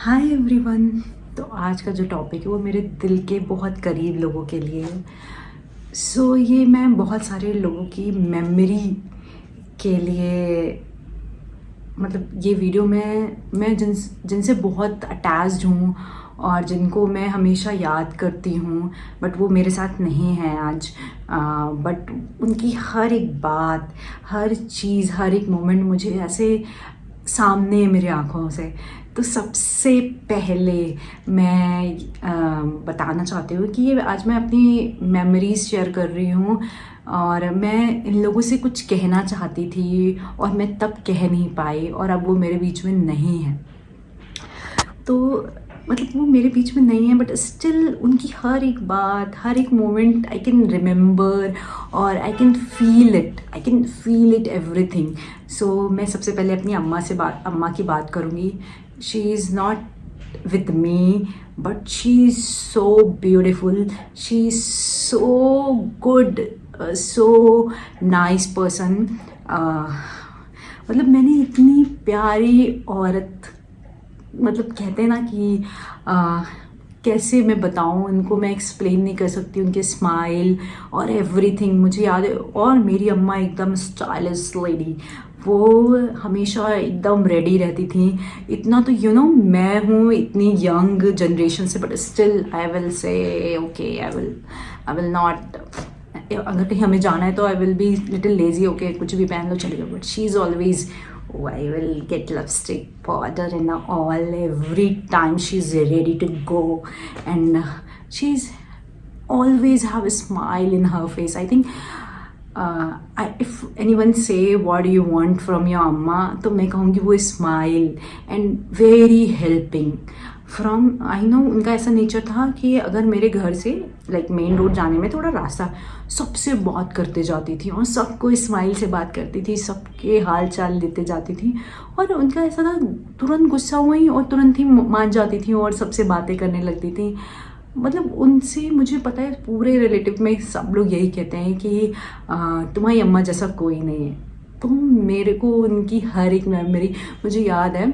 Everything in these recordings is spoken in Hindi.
Hi everyone. तो आज का जो टॉपिक है वो मेरे दिल के बहुत करीब लोगों के लिए है। ये मैं बहुत सारे लोगों की मेमोरी के लिए मतलब ये वीडियो में मैं जिनसे बहुत अटैच्ड हूँ और जिनको मैं हमेशा याद करती हूँ, बट वो मेरे साथ नहीं है आज। बट उनकी हर एक बात, हर चीज़, हर एक मोमेंट मुझे ऐसे सामने है मेरे आँखों से। तो सबसे पहले मैं बताना चाहती हूँ कि ये आज मैं अपनी मेमोरीज़ शेयर कर रही हूँ और मैं इन लोगों से कुछ कहना चाहती थी और मैं तब कह नहीं पाई और अब वो मेरे बीच में नहीं है। तो मतलब वो मेरे बीच में नहीं है, बट स्टिल उनकी हर एक बात, हर एक मोमेंट आई कैन रिमेंबर और I can feel it everything. मैं सबसे पहले अपनी अम्मा की बात करूँगी। She is not with me, but she is so beautiful, she is so good, so nice person. मतलब मैंने इतनी प्यारी औरत, मतलब कहते हैं ना कि कैसे मैं बताऊँ उनको, मैं एक्सप्लेन नहीं कर सकती। उनके स्माइल और एवरीथिंग मुझे याद है। और मेरी अम्मा एकदम स्टाइलिश लेडी, वो हमेशा एकदम रेडी रहती थी। इतना तो मैं हूँ इतनी यंग जनरेशन से, but still I will say okay, I will not, अगर कहीं हमें जाना है तो I will be little lazy, okay कुछ भी पहन लो चलेगा। But she is always, I will get lipstick, powder and all every time she's ready to go, and she's always have a smile in her face. I think if anyone say what do you want from your amma, तो मैं कहूँगी वो smile and very helping from. I know उनका ऐसा नेचर था कि अगर मेरे घर से लाइक मेन रोड जाने में थोड़ा रास्ता, सबसे बात करते जाती थी और सबको स्माइल से बात करती थी, सबके हाल चाल देते जाती थी। और उनका ऐसा था, तुरंत गुस्सा हुई और तुरंत ही मान जाती थी और सबसे बातें करने लगती थी। मतलब उनसे मुझे पता है पूरे रिलेटिव में सब लोग यही कहते हैं कि तुम्हारी अम्मा जैसा कोई नहीं है। तो मेरे को उनकी हर एक मेमोरी मुझे याद है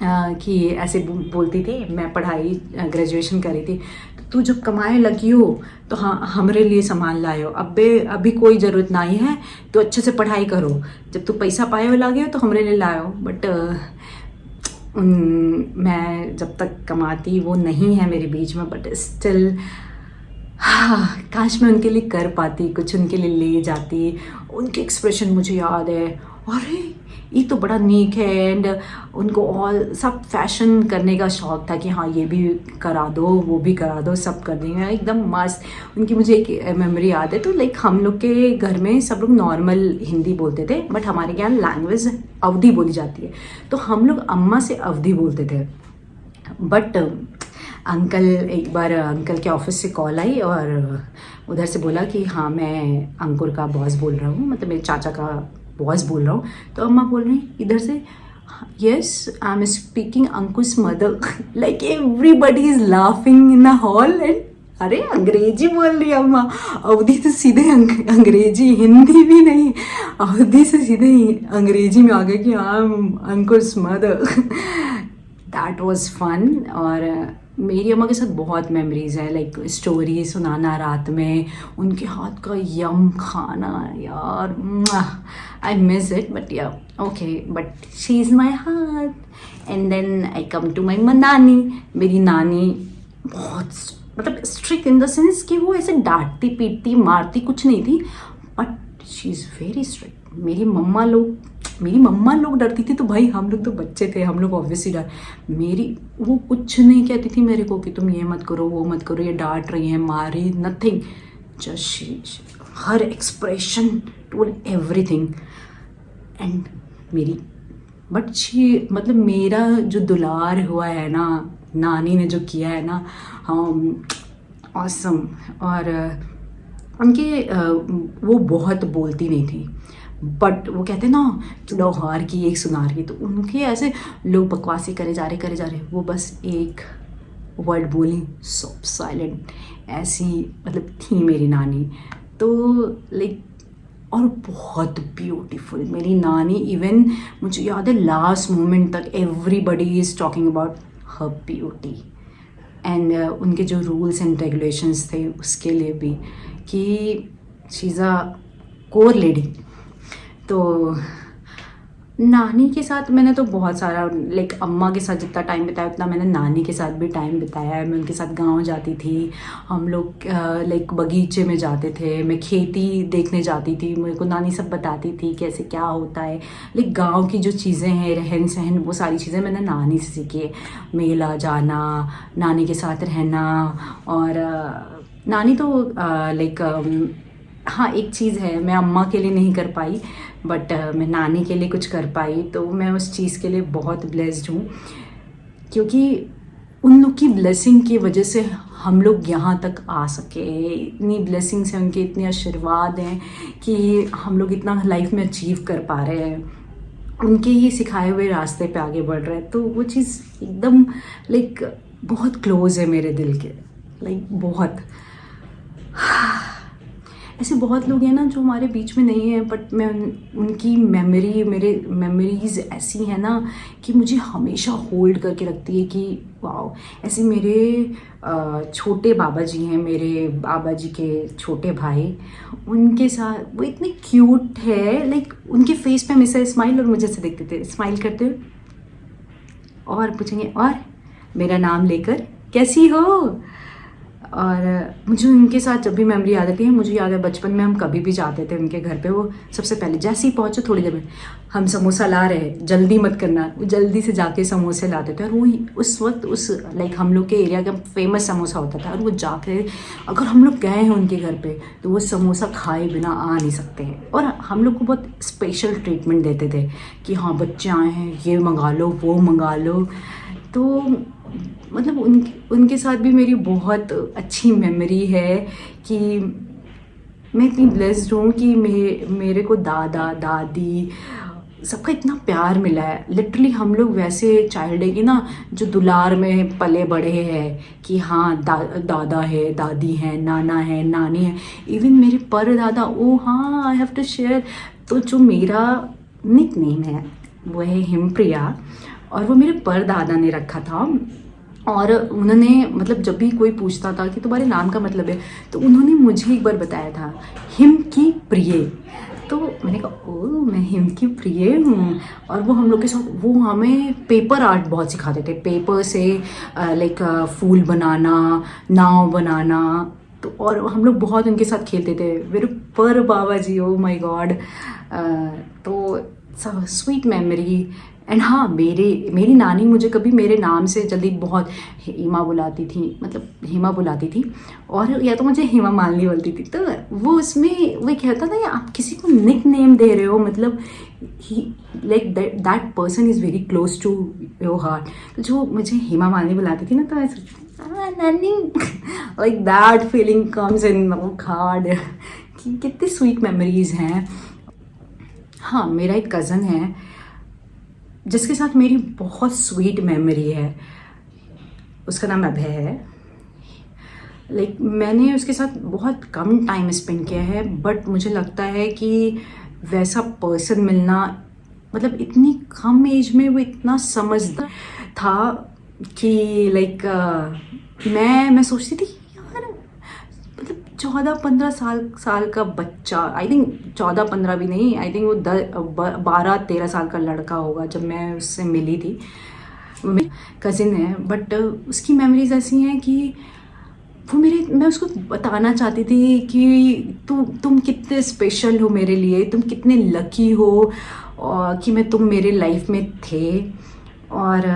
कि ऐसे बोलती थी। मैं पढ़ाई ग्रेजुएशन करी थी, तो तू जब कमाए लगी हो तो हाँ हमरे लिए सामान लायो, अभी कोई ज़रूरत नहीं है, तो अच्छे से पढ़ाई करो, जब तू पैसा पाए हो लागे हो तो हमरे लिए लायो। बट मैं जब तक कमाती, वो नहीं है मेरे बीच में, बट स्टिल हाँ, काश मैं उनके लिए कर पाती, कुछ उनके लिए ले जाती। उनके एक्सप्रेशन मुझे याद है, अरे ये तो बड़ा नीक है। एंड उनको ऑल सब फैशन करने का शौक था कि हाँ ये भी करा दो, वो भी करा दो, सब कर देंगे एकदम मस्त। उनकी मुझे एक मेमोरी याद है। तो लाइक हम लोग के घर में सब लोग नॉर्मल हिंदी बोलते थे, बट हमारे यहाँ लैंग्वेज अवधी बोली जाती है, तो हम लोग अम्मा से अवधी बोलते थे। बट एक बार अंकल के ऑफिस से कॉल आई और उधर से बोला कि हाँ मैं अंकुर का बॉस बोल रहा हूँ, मतलब मेरे चाचा का बॉस बोल रहा हूँ। तो अम्मा बोल रही इधर से, yes I am speaking Ankush mother. Like everybody is laughing in the hall. And अरे अंग्रेजी बोल रही है अम्मा, अवधी तो सीधे अंग्रेजी, हिंदी भी नहीं, अवधी से सीधे अंग्रेजी में आ गए कि I am Ankush mother. That was fun. और मेरी अम्मा के साथ बहुत मेमोरीज है, लाइक स्टोरी सुनाना रात में, उनके हाथ का यम खाना, यार I miss it. But yeah okay, but she is my heart. And then I come to my नानी। मेरी नानी बहुत मतलब स्ट्रिक्ट इन द सेंस कि वो ऐसे डांटती पीटती मारती कुछ नहीं थी, but she is very strict. मेरी मम्मा लोग डरती थी, तो भाई हम लोग तो बच्चे थे, हम लोग ऑब्वियसली डर। वो कुछ नहीं कहती थी मेरे को कि तुम ये मत करो, वो मत करो, ये डांट रही है, मारी, nothing. Just her expression told everything. And मतलब मेरा जो दुलार हुआ है ना, नानी ने जो किया है ना, ऑसम। और उनके वो बहुत बोलती नहीं थी, बट वो कहते ना लोहार की एक सुनार की, तो उनके ऐसे लोग बकवासी करे जा रहे, वो बस एक वर्ड बोली, सो साइलेंट, ऐसी मतलब थी मेरी नानी। तो लाइक और बहुत ब्यूटीफुल मेरी नानी। इवन मुझे याद है लास्ट मोमेंट तक everybody is talking about her beauty and उनके जो रूल्स एंड रेगुलेशंस थे उसके लिए भी, कि she is a core lady. तो नानी के साथ मैंने तो बहुत सारा, लाइक अम्मा के साथ जितना टाइम बिताया उतना मैंने नानी के साथ भी टाइम बिताया है। मैं उनके साथ गांव जाती थी, हम लोग लाइक बगीचे में जाते थे, मैं खेती देखने जाती थी, मेरे को नानी सब बताती थी कैसे क्या होता है। लाइक गांव की जो चीज़ें हैं, रहन सहन, वो सारी चीज़ें मैंने नानी से सीखी है। मेला जाना, नानी के साथ रहना। और नानी तो लाइक हाँ, एक चीज़ है, मैं अम्मा के लिए नहीं कर पाई बट मैं नानी के लिए कुछ कर पाई, तो मैं उस चीज़ के लिए बहुत ब्लेस्ड हूँ, क्योंकि उन लोग की ब्लेसिंग की वजह से हम लोग यहाँ तक आ सके। इतनी ब्लेसिंग्स हैं उनके, इतने आशीर्वाद हैं कि हम लोग इतना लाइफ में अचीव कर पा रहे हैं, उनके ही सिखाए हुए रास्ते पे आगे बढ़ रहे हैं। तो वो चीज़ एकदम लाइक बहुत क्लोज है मेरे दिल के, लाइक बहुत। ऐसे बहुत लोग हैं ना जो हमारे बीच में नहीं हैं, बट मैं उनकी मेरे मेमोरीज़ ऐसी हैं ना कि मुझे हमेशा होल्ड करके रखती है कि वाओ। ऐसे मेरे छोटे बाबा जी हैं, मेरे बाबा जी के छोटे भाई, उनके साथ वो इतने क्यूट है। लाइक उनके फेस पे हमेशा स्माइल, और मुझे ऐसे देखते थे स्माइल करते हुए और पूछेंगे और मेरा नाम लेकर कैसी हो। और मुझे उनके साथ जब भी मेमोरी याद आती है, मुझे याद है बचपन में हम कभी भी जाते थे उनके घर पे, वो सबसे पहले जैसे ही पहुँचो थोड़ी देर में हम समोसा ला रहे हैं, जल्दी मत करना, वो जल्दी से जाके समोसे लाते थे। और वो उस वक्त उस लाइक हम लोग के एरिया का फेमस समोसा होता था, और वो जाके अगर हम लोग गए हैं उनके घर पे तो वो समोसा खाए बिना आ नहीं सकते हैं। और हम लोग को बहुत स्पेशल ट्रीटमेंट देते थे कि हाँ बच्चे आए हैं, ये मंगा लो वो मंगा लो। तो मतलब उनके साथ भी मेरी बहुत अच्छी मेमोरी है कि मैं इतनी ब्लेस्ड हूँ कि मेरे को दादा दादी सबका इतना प्यार मिला है। लिटरली हम लोग वैसे चाइल्ड है कि ना जो दुलार में पले बड़े हैं कि हाँ दादा है, दादी है, नाना है, नानी है। इवन मेरे पर दादा, ओ हाँ आई हैव टू शेयर, तो जो मेरा निक नेम है वो है हिमप्रिया, और वो मेरे पर दादा ने रखा था। और उन्होंने मतलब जब भी कोई पूछता था कि तुम्हारे नाम का मतलब है, तो उन्होंने मुझे एक बार बताया था हिम की प्रिय। तो मैंने कहा ओ मैं हिम की प्रिय हूँ। और वो हम लोग के साथ वो हमें पेपर आर्ट बहुत सिखाते थे, पेपर से लाइक फूल बनाना, नाव बनाना। तो और हम लोग बहुत उनके साथ खेलते थे। मेरे पर बाबा जी, ओ माय गॉड। तो स्वीट मेमोरी। एंड हाँ, मेरी नानी मुझे कभी मेरे नाम से जल्दी बहुत हेमा बुलाती थी, मतलब हेमा बुलाती थी, और या तो मुझे हेमा मालिनी बोलती थी। तो वो उसमें वो कहता था कि आप किसी को निक नेम दे रहे हो, मतलब ही like that person is very close to your heart. तो जो मुझे हेमा मालिनी बुलाती थी ना, तो ऐसे नानी like that feeling comes in heart कि कितनी स्वीट मेमोरीज हैं। हाँ, मेरा एक कज़न है जिसके साथ मेरी बहुत स्वीट मेमोरी है, उसका नाम अभय है। लाइक मैंने उसके साथ बहुत कम टाइम स्पेंड किया है, बट मुझे लगता है कि वैसा पर्सन मिलना, मतलब इतनी कम एज में वो इतना समझदार था कि लाइक मैं सोचती थी यार, मतलब 14-15 साल का बच्चा, आई थिंक 14-15 भी नहीं, आई थिंक वो 12-13 साल का लड़का होगा जब मैं उससे मिली थी। मेरी कज़िन है, बट उसकी मेमोरीज ऐसी हैं कि वो मैं उसको बताना चाहती थी कि तुम कितने स्पेशल हो मेरे लिए, तुम कितने लकी हो और कि मैं तुम मेरे लाइफ में थे। और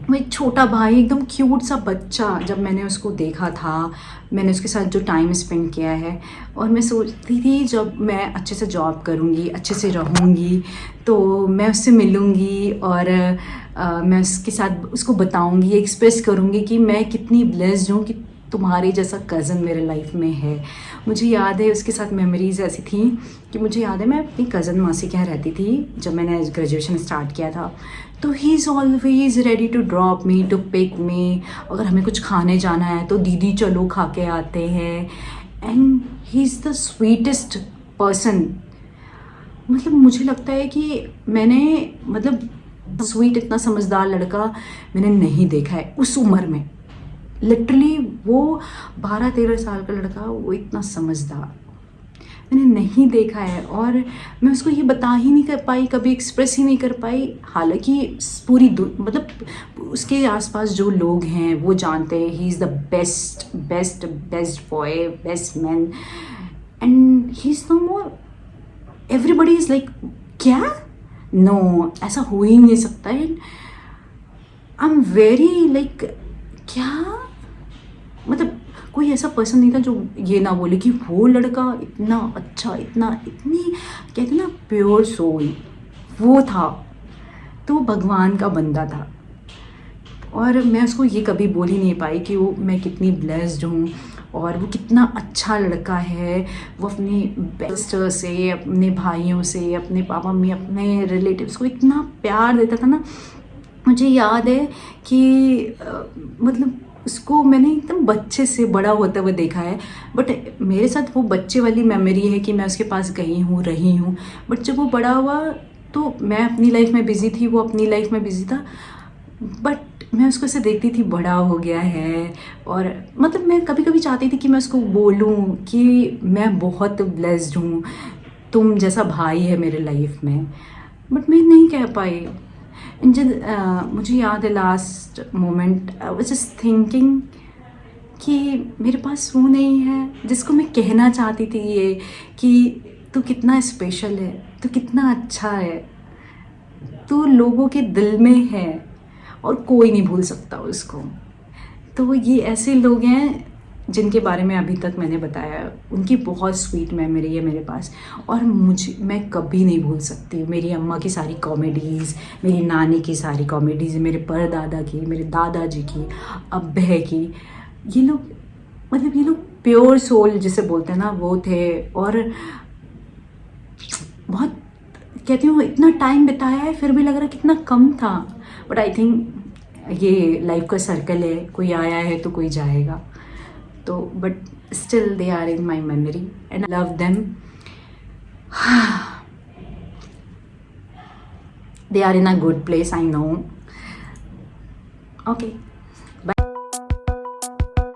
वो एक छोटा भाई, एकदम क्यूट सा बच्चा, जब मैंने उसको देखा था, मैंने उसके साथ जो टाइम स्पेंड किया है, और मैं सोचती थी जब मैं अच्छे से जॉब करूँगी, अच्छे से रहूँगी, तो मैं उससे मिलूँगी और मैं उसके साथ उसको बताऊँगी, एक्सप्रेस करूँगी कि मैं कितनी ब्लेस्ड हूँ कि तुम्हारे जैसा कज़न मेरे लाइफ में है। मुझे याद है उसके साथ मेमोरीज़ ऐसी थी कि मुझे याद है मैं अपनी कज़न मासी के यहाँ रहती थी जब मैंने ग्रेजुएशन स्टार्ट किया था। तो he is always ready to drop me, to pick me. अगर हमें कुछ खाने जाना है तो दीदी चलो खा के आते हैं। And he is the sweetest person. मतलब मुझे लगता है कि मैंने मतलब स्वीट, इतना समझदार लड़का मैंने नहीं देखा है उस उम्र में। लिटरली वो 12-13 साल का लड़का, वो इतना समझदार मैंने नहीं देखा है। और मैं उसको ये बता ही नहीं कर पाई, कभी एक्सप्रेस ही नहीं कर पाई। हालांकि पूरी मतलब उसके आसपास जो लोग हैं वो जानते हैं he is the best best best boy, best man, and he is no more. Everybody is like क्या, नो, ऐसा हो ही नहीं सकता है। आई एम वेरी लाइक क्या, मतलब कोई ऐसा पर्सन नहीं था जो ये ना बोले कि वो लड़का इतना अच्छा, इतनी कहते ना प्योर सोल, वो था। तो भगवान का बंदा था। और मैं उसको ये कभी बोल ही नहीं पाई कि वो मैं कितनी ब्लेस्ड हूँ और वो कितना अच्छा लड़का है। वो अपने बेस्टर से, अपने भाइयों से, अपने पापा मम्मी, अपने रिलेटिव्स को इतना प्यार देता था ना। मुझे याद है कि मतलब उसको मैंने एकदम बच्चे से बड़ा होते हुए देखा है, बट मेरे साथ वो बच्चे वाली मेमोरी है कि मैं उसके पास गई हूँ, रही हूँ। बट जब वो बड़ा हुआ तो मैं अपनी लाइफ में बिज़ी थी, वो अपनी लाइफ में बिज़ी था। बट मैं उसको ऐसे देखती थी बड़ा हो गया है, और मतलब मैं कभी कभी चाहती थी कि मैं उसको बोलूँ कि मैं बहुत ब्लेस्ड हूँ, तुम जैसा भाई है मेरे लाइफ में। बट मैं नहीं कह पाई। मुझे याद है last moment I was just thinking कि मेरे पास वो नहीं है जिसको मैं कहना चाहती थी ये कि तू कितना स्पेशल है, तू कितना अच्छा है, तू लोगों के दिल में है और कोई नहीं भूल सकता उसको। तो ये ऐसे लोग हैं जिनके बारे में अभी तक मैंने बताया, उनकी बहुत स्वीट मेमोरी है मेरे पास। और मैं कभी नहीं भूल सकती मेरी अम्मा की सारी कॉमेडीज़, मेरी नानी की सारी कॉमेडीज़, मेरे परदादा की, मेरे दादाजी की, अब्बे की। ये लोग मतलब ये लोग प्योर सोल जिसे बोलते हैं ना, वो थे। और बहुत कहती हूँ इतना टाइम बिताया है फिर भी लग रहा कितना कम था। बट आई थिंक ये लाइफ का सर्कल है, कोई आया है तो कोई जाएगा। तो but still they are in my memory and I love them. They are in a good place, I know. Okay.